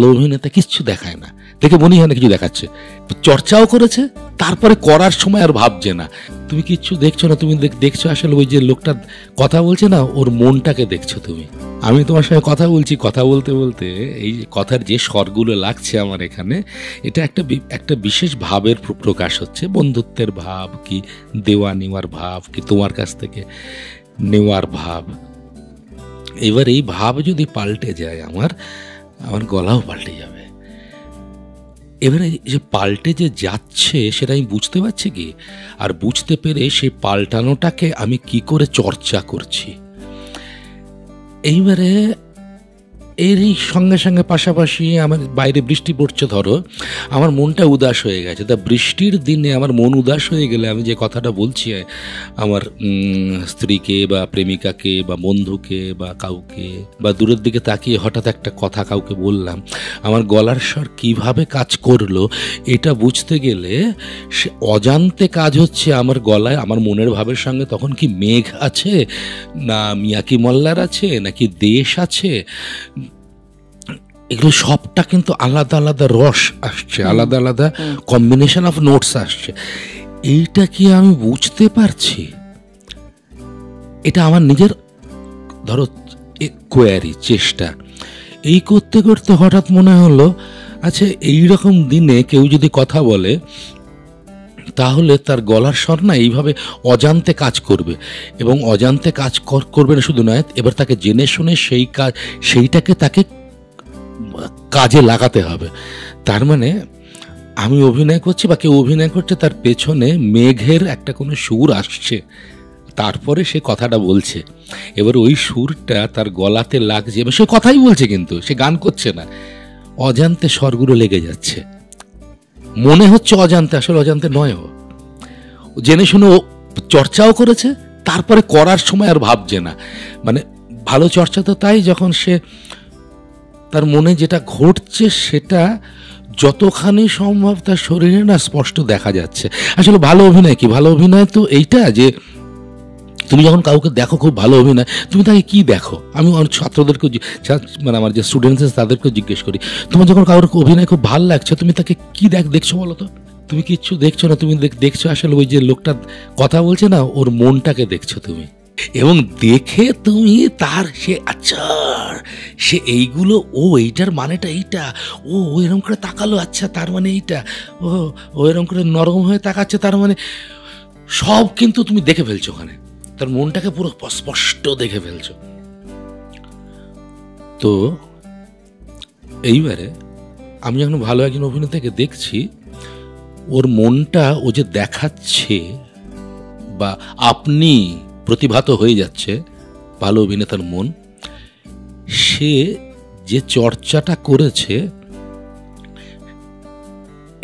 অভিনেতা কিচ্ছু দেখায় না, দেখে মনে হয় না কিছু দেখাচ্ছে। চর্চাও করেছে, তারপরে করার সময় আর ভাবছে না। তুমি কিচ্ছু দেখছো না, তুমি দেখছো আসলে ওই যে লোকটা কথা বলছে না, ওর মনটাকে দেখছো তুমি। আমি তোমার সঙ্গে কথা বলছি, কথা বলতে বলতে এই কথার যে স্বরগুলো লাগছে আমার এখানে, এটা একটা বিশেষ ভাবের প্রকাশ হচ্ছে। বন্ধুত্বের ভাব, কি দেওয়া নেওয়ার ভাব, কি তোমার কাছ থেকে নেওয়ার ভাব। এবার এই ভাব যদি পাল্টে যায়, আমার গলাও পাল্টে যাবে। এবারে যে পাল্টে যে যাচ্ছে সেটা আমি বুঝতে পারছি কি, আর বুঝতে পেরে সেই পাল্টানোটাকে আমি কি করে চর্চা করছি। এইবারে এরই সঙ্গে সঙ্গে পাশাপাশি আমার বাইরে বৃষ্টি পড়ছে, ধরো আমার মনটা উদাস হয়ে গেছে। তা বৃষ্টির দিনে আমার মন উদাস হয়ে গেলে আমি যে কথাটা বলছি আমার স্ত্রীকে বা প্রেমিকাকে বা বন্ধুকে বা কাউকে, বা দূরের দিকে তাকিয়ে হঠাৎ একটা কথা কাউকে বললাম, আমার গলার স্বর কীভাবে কাজ করলো এটা বুঝতে গেলে সে অজান্তে কাজ হচ্ছে আমার গলায়। আমার মনের ভাবের সঙ্গে তখন কি মেঘ আছে, না মিয়াকি মল্লার আছে, নাকি দেশ আছে, এগুলো সবটা কিন্তু আলাদা আলাদা রস আসছে, আলাদা আলাদা কম্বিনেশন অফ নোটস আসছে। এইটা কি আমি বুঝতে পারছি? এটা আমার নিজের ধরো কোয়ারি, চেষ্টা। এই করতে করতে হঠাৎ মনে হলো, আচ্ছা এইরকম দিনে কেউ যদি কথা বলে তাহলে তার গলার স্বর না এইভাবে অজান্তে কাজ করবে, এবং অজান্তে কাজ করবে না শুধু নয়, এবার তাকে জেনে শুনে সেইটাকে তাকে কাজে লাগাতে হবে। তার মানে আমি অভিনয় করছি বা কেউ অভিনয় করছে, তার পেছনে মেঘের একটা কোনো সুর আসছে, তারপরে সে কথাটা বলছে। এবার ওই সুরটা তার গলাতে লাগছে, এবার সে কথাই বলছে কিন্তু সে গান করছে না, অজান্তে স্বরগুলো লেগে যাচ্ছে। মনে হচ্ছে অজান্তে, আসলে অজান্তে নয়, ও জেনে শুনে ও চর্চাও করেছে, তারপরে করার সময় আর ভাবছে না। মানে ভালো চর্চা তো তাই, যখন সে তার মনে যেটা ঘটছে সেটা যতখানি সম্ভব তার শরীরে না স্পষ্ট দেখা যাচ্ছে। আসলে ভালো অভিনয় কি? ভালো অভিনয় তো এইটা যে তুমি যখন কাউকে দেখো খুব ভালো অভিনয়, তুমি তাকে কি দেখো? আমি অনেক ছাত্রদেরকেও, মানে আমার যে স্টুডেন্টস আছে তাদেরকেও জিজ্ঞেস করি, তোমার যখন কারোর অভিনয় খুব ভালো লাগছে, তুমি তাকে কি দেখছো বলো তো? তুমি কিচ্ছু দেখছো না, তুমি দেখছো আসলে ওই যে লোকটা কথা বলছে না, ওর মনটাকে দেখছো তুমি। এবং দেখে তুমি তার আচ্ছা সে এইগুলো, ও এইটার মানেটা এইটা, ও এরকম করে তাকালো, আচ্ছা তার মানে এইটা, ও এরকম করে নরম হয়ে তাকাচ্ছে, তার মানে সব কিন্তু তুমি দেখে ফেলছো ওখানে, তার মনটাকে পুরো স্পষ্ট দেখে ফেলছো। তো এইবারে আমি যখন ভালো একজন অভিনেতাকে দেখছি, ওর মনটা ও যে দেখাচ্ছে বা আপনি প্রতিভাত হয়ে যাচ্ছে, ভালো অভিনেতার মন, সে যে চর্চাটা করেছে,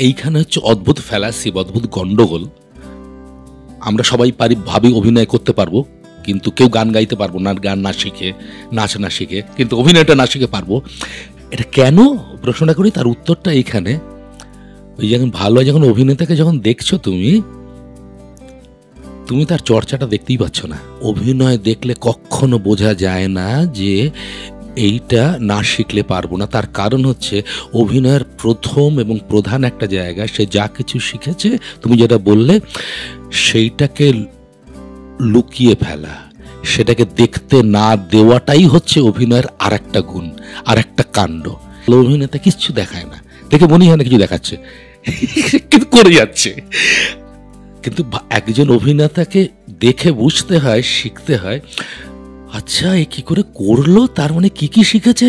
এইখানে হচ্ছে অদ্ভুত ফ্যালাসি, অদ্ভুত গন্ডগোল। আমরা সবাই ভাবি অভিনয় করতে পারবো, কিন্তু কেউ গান গাইতে পারবো না, গান না শিখে, নাচ না শিখে, কিন্তু অভিনয়টা না শিখে পারবো। এটা কেন প্রশ্নটা করি, তার উত্তরটা এইখানে। ওই যখন ভালো যখন অভিনেতাকে যখন দেখছো তুমি তার চর্চাটা দেখতেই পাচ্ছ না। অভিনয় দেখলে কখনো বোঝা যায় না যে এইটা না শিখলে পারবো না। তার কারণ হচ্ছে অভিনয়ের প্রথম এবং প্রধান একটা জায়গা, সে যা কিছু শিখেছে, তুমি যেটা বললে, সেইটাকে লুকিয়ে ফেলা, সেটাকে দেখতে না দেওয়াটাই হচ্ছে অভিনয়ের আর একটা গুণ, আর একটা কাণ্ড। অভিনেতা কিচ্ছু দেখায় না, দেখে মনে হয় না কিছু দেখাচ্ছে, কিন্তু করে যাচ্ছে। কিন্তু একজন অভিনেতাকে দেখে বুঝতে হয়, শিখতে হয়, আচ্ছা এ কি করে করলো, তার মানে কি কি শিখেছে।